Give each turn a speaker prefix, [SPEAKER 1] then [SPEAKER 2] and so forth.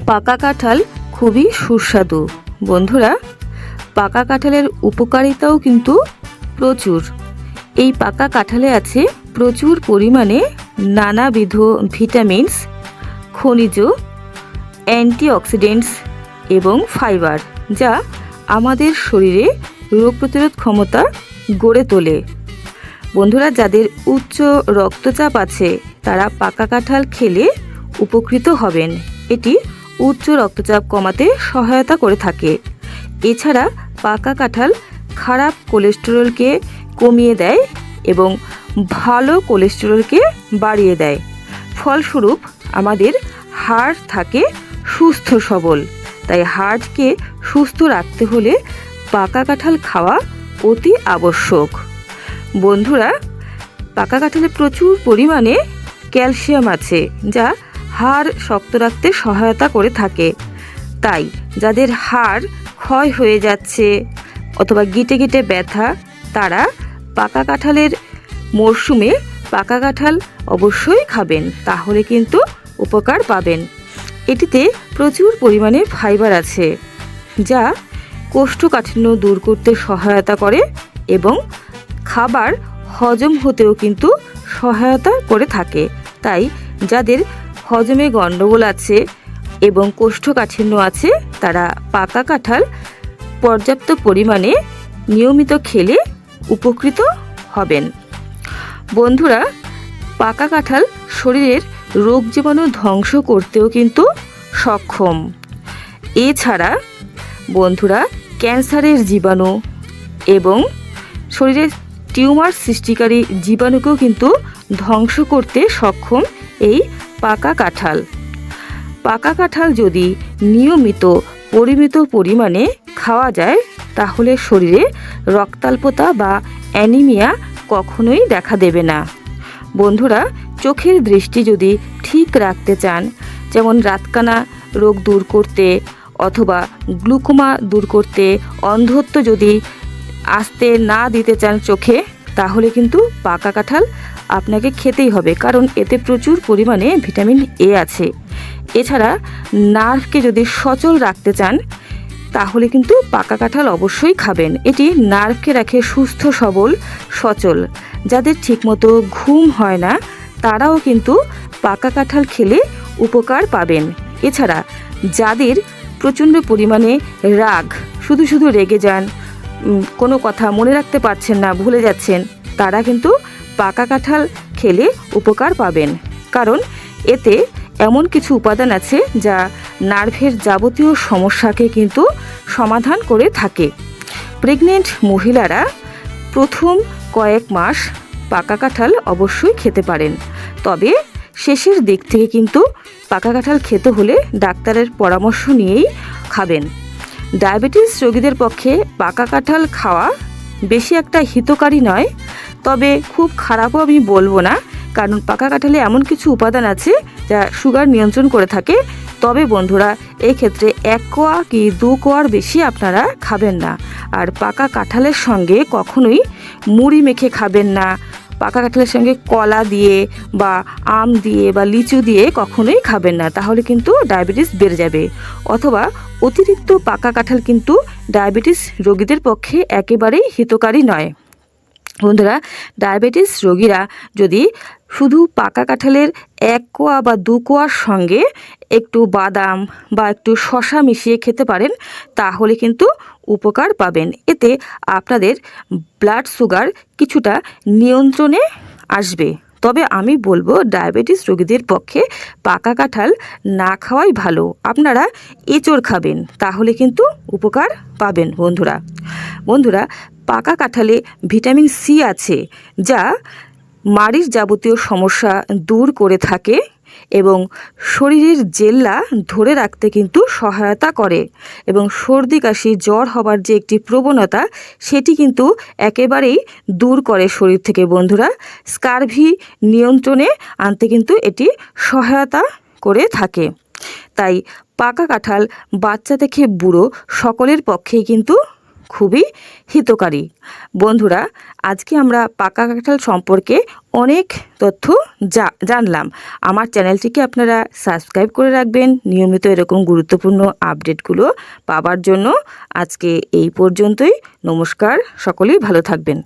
[SPEAKER 1] পাকা কাঁঠাল খুবই সুস্বাদু। বন্ধুরা, পাকা কাঁঠালের উপকারিতাও কিন্তু প্রচুর। এই পাকা কাঁঠালে আছে প্রচুর পরিমাণে নানাবিধ ভিটামিনস, খনিজ, অ্যান্টিঅক্সিডেন্টস এবং ফাইবার, যা আমাদের শরীরে রোগ প্রতিরোধ ক্ষমতা গড়ে তোলে। বন্ধুরা, যাদের উচ্চ রক্তচাপ আছে তারা পাকা কাঁঠাল খেলে উপকৃত হবেন। এটি উচ্চ রক্তচাপ কমাতে সহায়তা করে থাকে। এছাড়া পাকা কাঁঠাল খারাপ কোলেস্টেরলকে কমিয়ে দেয় এবং ভালো কোলেস্টেরলকে বাড়িয়ে দেয়। ফলস্বরূপ আমাদের হাড় থাকে সুস্থ সবল। তাই হাড়কে সুস্থ রাখতে হলে পাকা কাঁঠাল খাওয়া অতি আবশ্যক। বন্ধুরা, পাকা কাঁঠালে প্রচুর পরিমাণে ক্যালসিয়াম আছে, যা হাড় শক্ত রাখতে সহায়তা করে থাকে। তাই যাদের হাড় ক্ষয় হয়ে যাচ্ছে অথবা গিটে গিটে ব্যথা, তারা পাকা কাঁঠালের মরশুমে পাকা কাঁঠাল অবশ্যই খাবেন, তাহলে কিন্তু উপকার পাবেন। এটিতে প্রচুর পরিমাণে ফাইবার আছে, যা কোষ্ঠকাঠিন্য দূর করতে সহায়তা করে এবং খাবার হজম হতেও কিন্তু সহায়তা করে থাকে। তাই যাদের হজমে গণ্ডগোল আছে এবং কোষ্ঠকাঠিন্য আছে, তারা পাকা কাঁঠাল পর্যাপ্ত পরিমাণে নিয়মিত খেলে উপকৃত হবেন। বন্ধুরা, পাকা কাঁঠাল শরীরের রোগ জীবাণু ধ্বংস করতেও কিন্তু সক্ষম। এছাড়া বন্ধুরা, ক্যান্সারের জীবাণু এবং শরীরের টিউমার সৃষ্টিকারী জীবাণুকেও কিন্তু ধ্বংস করতে সক্ষম এই পাকা কাঁঠাল। পাকা কাঁঠাল যদি নিয়মিত পরিমিত পরিমাণে খাওয়া যায়, তাহলে শরীরে রক্তাল্পতা বা অ্যানিমিয়া কখনোই দেখা দেবে না। বন্ধুরা, চোখের দৃষ্টি যদি ঠিক রাখতে চান, যেমন রাতকানা রোগ দূর করতে অথবা গ্লুকোমা দূর করতে, অন্ধত্ব যদি আসতে না দিতে চান চোখে, তাহলে কিন্তু পাকা কাঁঠাল আপনাকে খেতেই হবে, কারণ এতে প্রচুর পরিমাণে ভিটামিন এ আছে। এছাড়া নার্ভকে যদি সচল রাখতে চান, তাহলে কিন্তু পাকা কাঁঠাল অবশ্যই খাবেন। এটি নার্ভকে রাখে সুস্থ সবল সচল। যাদের ঠিকমতো ঘুম হয় না, তারাও কিন্তু পাকা কাঁঠাল খেলে উপকার পাবেন। এছাড়া যাদের প্রচণ্ড পরিমাণে রাগ, শুধু শুধু রেগে যান, কোনো কথা মনে রাখতে পারছেন না, ভুলে যাচ্ছেন, তারা কিন্তু পাকা কাঁঠাল খেলে উপকার পাবেন। কারণ এতে এমন কিছু উপাদান আছে যা নার্ভের যাবতীয় সমস্যাকে কিন্তু সমাধান করে থাকে। প্রেগনেন্ট মহিলারা প্রথম কয়েক মাস পাকা কাঁঠাল অবশ্যই খেতে পারেন, তবে শেষের দিক থেকে কিন্তু পাকা কাঁঠাল খেতে হলে ডাক্তারের পরামর্শ নিয়েই খাবেন। ডায়াবেটিস রোগীদের পক্ষে পাকা কাঁঠাল খাওয়া বেশি একটা হিতকারী নয়, তবে খুব খারাপও আমি বলবো না, কারণ পাকা কাঁঠালে এমন কিছু উপাদান আছে যা সুগার নিয়ন্ত্রণ করে থাকে। তবে বন্ধুরা, এই ক্ষেত্রে 1 কোয়া কি 2 কোয়ার বেশি আপনারা খাবেন না। আর পাকা কাঁঠালের সঙ্গে কখনোই মুড়ি মেখে খাবেন না। পাকা কাঁঠালের সঙ্গে কলা দিয়ে বা আম দিয়ে বা লিচু দিয়ে কখনোই খাবেন না, তাহলে কিন্তু ডায়াবেটিস বেড়ে যাবে। অথবা অতিরিক্ত পাকা কাঁঠাল কিন্তু ডায়াবেটিস রোগীদের পক্ষে একেবারেই হিতকারী নয়। বন্ধুরা, ডায়াবেটিস রোগীরা যদি শুধু পাকা কাঁঠালের 1 কোয়া বা 2 কোয়ার সঙ্গে একটু বাদাম বা একটু শসা মিশিয়ে খেতে পারেন, তাহলে কিন্তু উপকার পাবেন। এতে আপনাদের ব্লাড সুগার কিছুটা নিয়ন্ত্রণে আসবে। তবে আমি বলবো, ডায়াবেটিস রোগীদের পক্ষে পাকা কাঁঠাল না খাওয়াই ভালো। আপনারা এঁচোড় খাবেন, তাহলে কিন্তু উপকার পাবেন। বন্ধুরা, পাকা কাঁঠালে ভিটামিন সি আছে, যা মাড়ির যাবতীয় সমস্যা দূর করে থাকে এবং শরীরের জেল্লা ধরে রাখতে কিন্তু সহায়তা করে এবং সর্দি কাশি জ্বর হবার যে একটি প্রবণতা, সেটি কিন্তু একেবারেই দূর করে শরীর থেকে। বন্ধুরা, স্কারভি নিয়ন্ত্রণে আনতে কিন্তু এটি সহায়তা করে থাকে। তাই পাকা কাঁঠাল বাচ্চা থেকে বুড়ো সকলের পক্ষেই কিন্তু খুবই হিতকারী। বন্ধুরা, আজকে আমরা পাকা কাঁঠাল সম্পর্কে অনেক তথ্য জানলাম। আমার চ্যানেলটিকে আপনারা সাবস্ক্রাইব করে রাখবেন নিয়মিত এরকম গুরুত্বপূর্ণ আপডেটগুলো পাওয়ার জন্য। আজকে এই পর্যন্তই। নমস্কার, সকলেই ভালো থাকবেন।